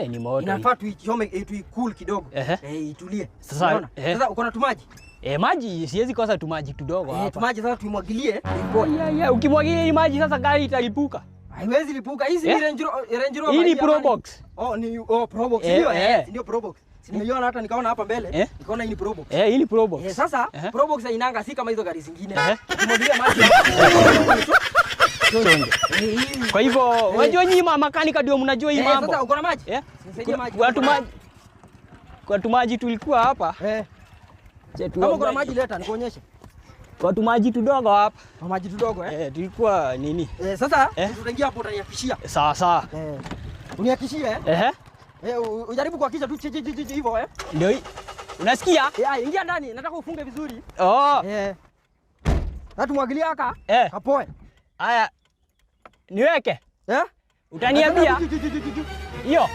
Ni moto. Inafaa tuichome tuikul kidogo. Itulie. Sasa uko na tumaji? Maji siwezi kosa tumaji kidogo hapa. Tumaji sasa tuimwagilie. Ukimwagilia hii maji sasa gari italipuka. Haiwezi lipuka. Hizi ni Range Rover. Hii ni Probox. Probox. Ndio Probox. Nimeiona hata nikaona hapa mbele, nikaona hii ni Probox. Hii ni Probox. Sasa Probox hainanga si kama hizo gari zingine. Ukimwagilia maji. Kwa hivyo unajua nyinyi makanika ndio mnajua hii mambo. Sasa uko na maji? Nisaidie maji. Kwa maji tulikuwa hapa. Kama uko na maji leta nikuonyeshe. Kwa maji tudogo hapa. Kwa maji tudogo tulikuwa nini? Sasa tutaingia hapo utanihakishia. Sawa. Unihakishie ujaribu kuhakisha tu hivyo Ndio. Unasikia? Ingia ndani, nataka ufunge vizuri. Na tumwagilie haka. Kapoe. Haya. Niweke? Utaniambia? Hiyo.